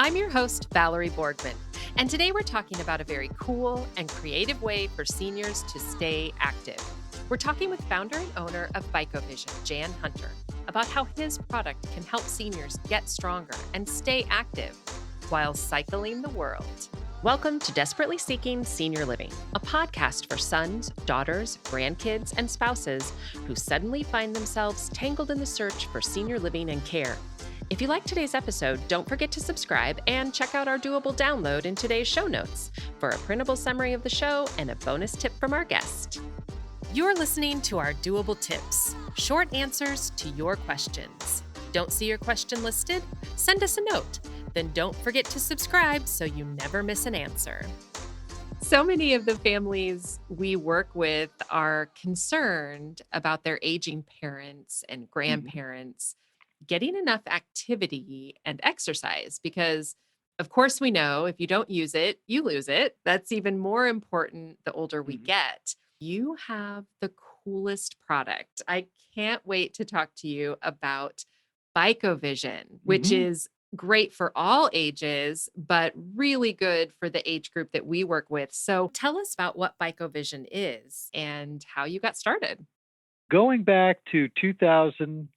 I'm your host, Valerie Borgman, and today we're talking about a very cool and creative way for seniors to stay active. We're talking with founder and owner of BycoVision, Jan Hunter, about how his product can help seniors get stronger and stay active while cycling the world. Welcome to Desperately Seeking Senior Living, a podcast for sons, daughters, grandkids, and spouses who suddenly find themselves tangled in the search for senior living and care. If you like today's episode, don't forget to subscribe and check out our doable download in today's show notes for a printable summary of the show and a bonus tip from our guest. You're listening to our doable tips, short answers to your questions. Don't see your question listed? Send us a note. Then don't forget to subscribe so you never miss an answer. So many of the families we work with are concerned about their aging parents and grandparents getting enough activity and exercise because, of course, we know if you don't use it, you lose it. That's even more important the older we get. You have the coolest product. I can't wait to talk to you about BycoVision, which is great for all ages, but really good for the age group that we work with. So tell us about what BycoVision is and how you got started. Going back to 2004,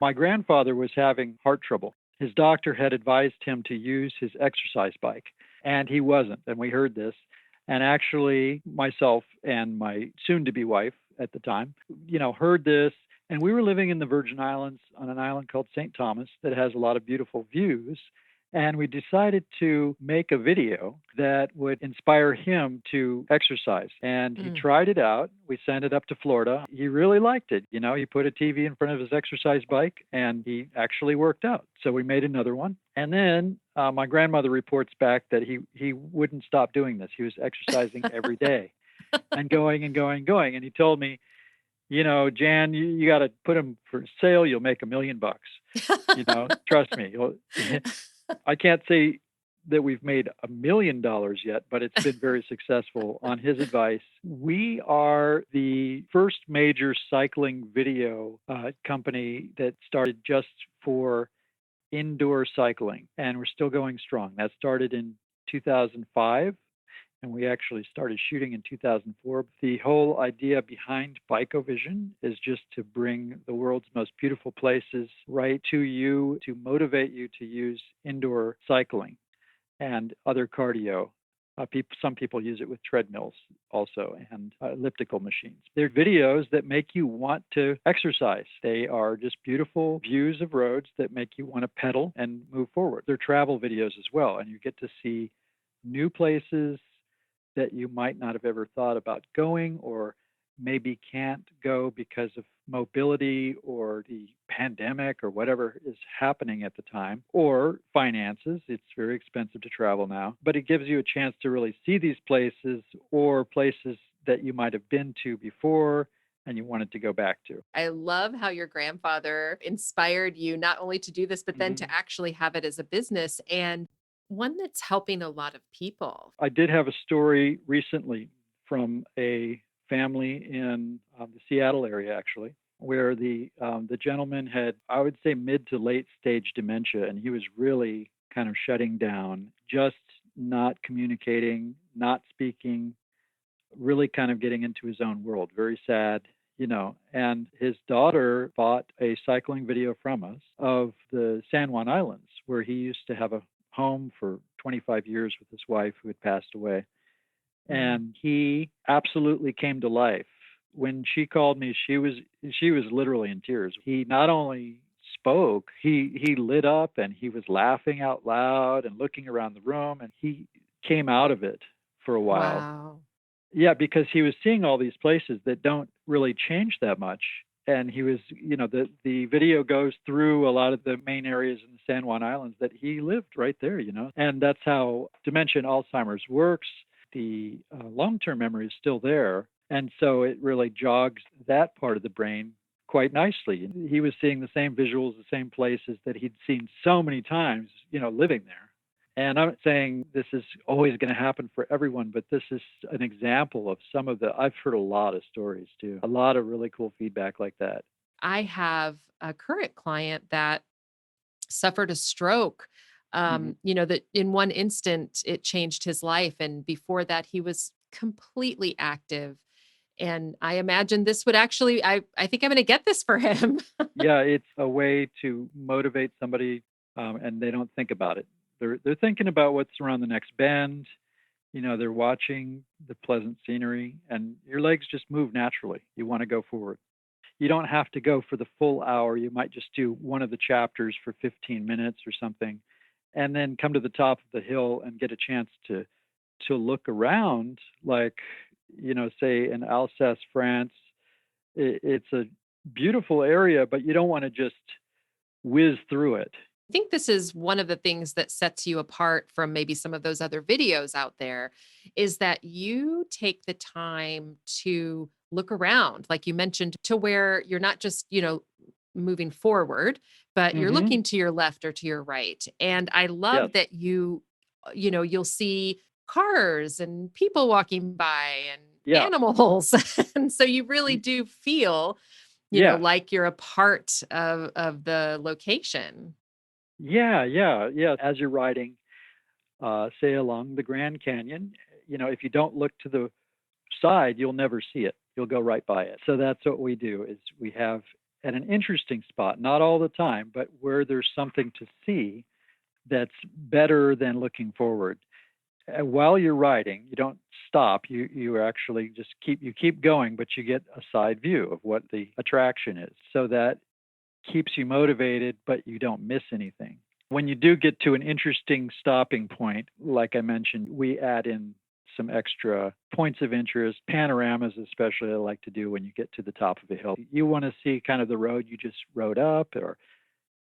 my grandfather was having heart trouble. His doctor had advised him to use his exercise bike, and he wasn't. And we heard this. And actually, myself and my soon-to-be wife at the time, heard this. And we were living in the Virgin Islands on an island called St. Thomas that has a lot of beautiful views. And we decided to make a video that would inspire him to exercise. And he tried it out. We sent it up to Florida. He really liked it. He put a TV in front of his exercise bike and he actually worked out. So we made another one. And then my grandmother reports back that he wouldn't stop doing this. He was exercising every day and going and going and going. And he told me, Jan, you got to put him for sale. You'll make $1 million. Trust me. I can't say that we've made $1 million yet, but it's been very successful on his advice. We are the first major cycling video company that started just for indoor cycling, and we're still going strong. That started in 2005. And we actually started shooting in 2004. The whole idea behind BycoVision is just to bring the world's most beautiful places right to you, to motivate you to use indoor cycling and other cardio. Some people use it with treadmills also and elliptical machines. They're videos that make you want to exercise. They are just beautiful views of roads that make you want to pedal and move forward. They're travel videos as well, and you get to see new places that you might not have ever thought about going or maybe can't go because of mobility or the pandemic or whatever is happening at the time, or finances. It's very expensive to travel now, but it gives you a chance to really see these places or places that you might have been to before and you wanted to go back to. I love how your grandfather inspired you not only to do this, but then to actually have it as a business and one that's helping a lot of people. I did have a story recently from a family in the Seattle area, actually, where the gentleman had, I would say, mid to late stage dementia, and he was really kind of shutting down, just not communicating, not speaking, really kind of getting into his own world. Very sad. And his daughter bought a cycling video from us of the San Juan Islands, where he used to have a home for 25 years with his wife who had passed away. And he absolutely came to life. When she called me, she was literally in tears. He not only spoke, he lit up and he was laughing out loud and looking around the room, and he came out of it for a while. Wow. Yeah, because he was seeing all these places that don't really change that much. And he was, the video goes through a lot of the main areas in the San Juan Islands that he lived right there, And that's how dementia and Alzheimer's works. The long-term memory is still there. And so it really jogs that part of the brain quite nicely. He was seeing the same visuals, the same places that he'd seen so many times, living there. And I'm not saying this is always going to happen for everyone, but this is an example of I've heard a lot of stories too, a lot of really cool feedback like that. I have a current client that suffered a stroke Hmm. That in one instant it changed his life. And before that, he was completely active. And I imagine this would actually, I think I'm going to get this for him. Yeah, it's a way to motivate somebody, and they don't think about it. They're thinking about what's around the next bend. They're watching the pleasant scenery, and your legs just move naturally. You want to go forward. You don't have to go for the full hour. You might just do one of the chapters for 15 minutes or something, and then come to the top of the hill and get a chance to look around, like, say in Alsace, France. It's a beautiful area, but you don't want to just whiz through it. I think this is one of the things that sets you apart from maybe some of those other videos out there is that you take the time to look around, like you mentioned, to where you're not just, moving forward, but you're Hmm. looking to your left or to your right. And I Yes. love that you'll see cars and people walking by and Yeah. animals. And so you really Y- do feel, Yeah. like you're a part of the location. Yeah. Yeah. Yeah. As you're riding, say along the Grand Canyon, if you don't look to the side, you'll never see it. You'll go right by it. So that's what we do is we have at an interesting spot, not all the time, but where there's something to see that's better than looking forward. While you're riding, you don't stop. You actually just keep going, but you get a side view of what the attraction is. So that keeps you motivated, but you don't miss anything. When you do get to an interesting stopping point, like I mentioned, we add in some extra points of interest, panoramas, especially I like to do when you get to the top of a hill. You want to see kind of the road you just rode up, or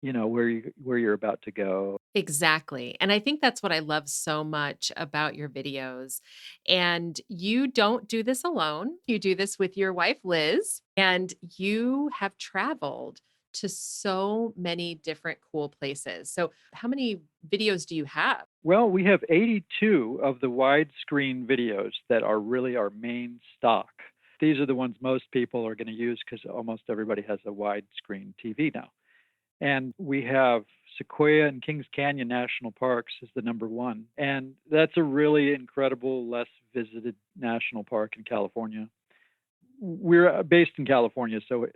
where you're about to go. Exactly. And I think that's what I love so much about your videos. And you don't do this alone. You do this with your wife, Liz, and you have traveled to so many different cool places. So, how many videos do you have? Well, we have 82 of the widescreen videos that are really our main stock. These are the ones most people are going to use because almost everybody has a widescreen TV now. And we have Sequoia and Kings Canyon National Parks is the number one. And that's a really incredible, less visited national park in California. We're based in California, so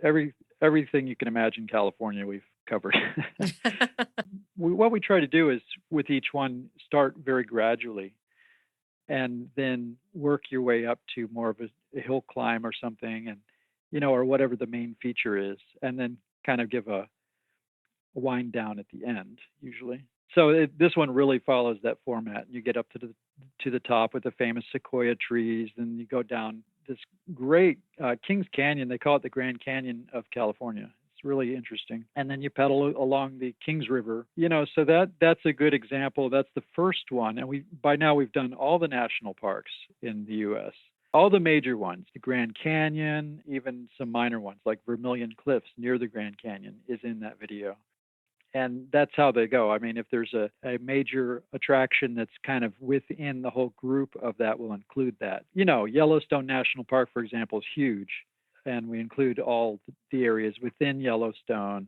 everything you can imagine California we've covered. What we try to do is with each one start very gradually and then work your way up to more of a hill climb or something, and or whatever the main feature is, and then kind of give a wind down at the end usually. So this one really follows that format. You get up to the top with the famous sequoia trees, then you go down this great Kings Canyon. They call it the Grand Canyon of California. It's really interesting. And then you pedal along the Kings River. So that's a good example. That's the first one, and we by now we've done all the national parks in the U.S. All the major ones, the Grand Canyon, even some minor ones like Vermilion Cliffs near the Grand Canyon is in that video, and that's how they go. I mean, if there's a major attraction that's kind of within the whole group of that, we'll include that. Yellowstone National Park, for example, is huge, and we include all the areas within Yellowstone.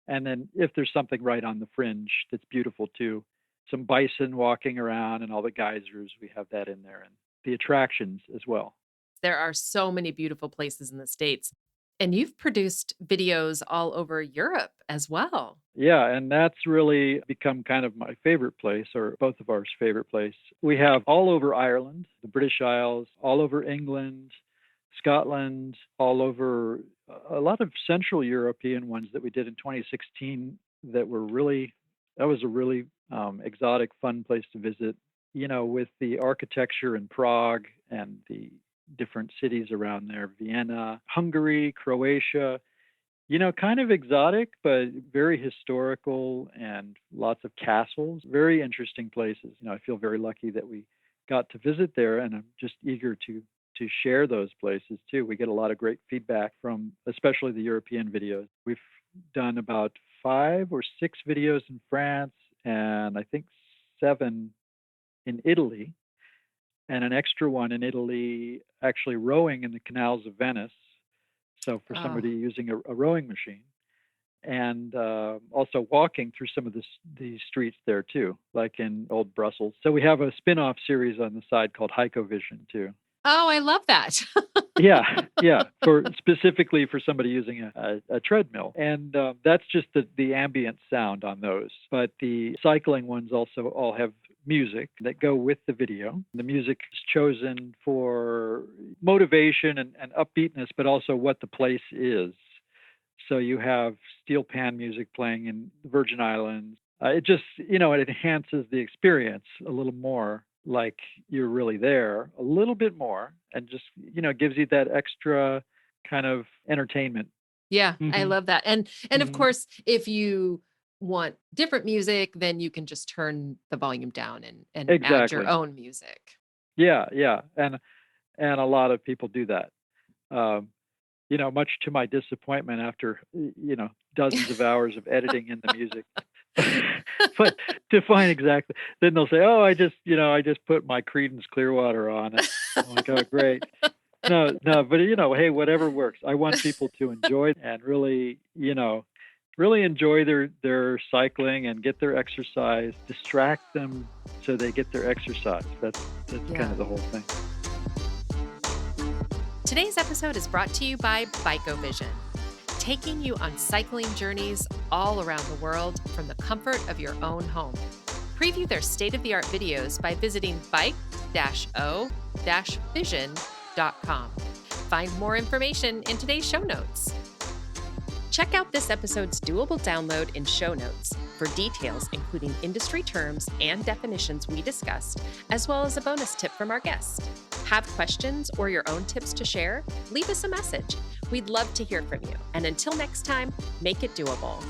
And then if there's something right on the fringe that's beautiful too, some bison walking around and all the geysers, we have that in there, and the attractions as well. There are so many beautiful places in the States. And you've produced videos all over Europe as well. Yeah, and that's really become kind of my favorite place, or both of ours' favorite place. We have all over Ireland, the British Isles, all over England, Scotland, all over a lot of Central European ones that we did in 2016 that was a really exotic, fun place to visit. With the architecture in Prague and the different cities around there, Vienna, Hungary, Croatia, kind of exotic, but very historical and lots of castles. Very interesting places. I feel very lucky that we got to visit there, and I'm just eager to share those places too. We get a lot of great feedback from, especially the European videos. We've done about 5 or 6 videos in France, and I think 7 in Italy, and an extra one in Italy, actually rowing in the canals of Venice. So for Oh, somebody using a rowing machine. and also walking through some of these streets there too, like in Old Brussels. So we have a spin-off series on the side called Hycovision too. Oh, I love that. Yeah, yeah, for specifically for somebody using a treadmill, and that's just the ambient sound on those. But the cycling ones also all have music that go with the video. The music is chosen for motivation and upbeatness, but also what the place is. So you have steel pan music playing in the Virgin Islands. It just, it enhances the experience a little more, like you're really there a little bit more, and just, gives you that extra kind of entertainment. Yeah, I Hmm. love that. And of Hmm. course, if you want different music, then you can just turn the volume down and add your Exactly. own music. Yeah, yeah, and a lot of people do that. Um, much to my disappointment after dozens of hours of editing in the music. But to find exactly, then they'll say, "Oh, I just put my Creedence Clearwater on," and I'm like, "Oh, great." No, no, but hey, whatever works. I want people to enjoy and really, really enjoy their cycling and get their exercise, distract them so they get their exercise. That's kind Yeah. of the whole thing. Today's episode is brought to you by Bikeovision, taking you on cycling journeys all around the world from the comfort of your own home. Preview their state-of-the-art videos by visiting bike-o-vision.com. Find more information in today's show notes. Check out this episode's doable download in show notes for details, including industry terms and definitions we discussed, as well as a bonus tip from our guest. Have questions or your own tips to share? Leave us a message. We'd love to hear from you. And until next time, make it doable.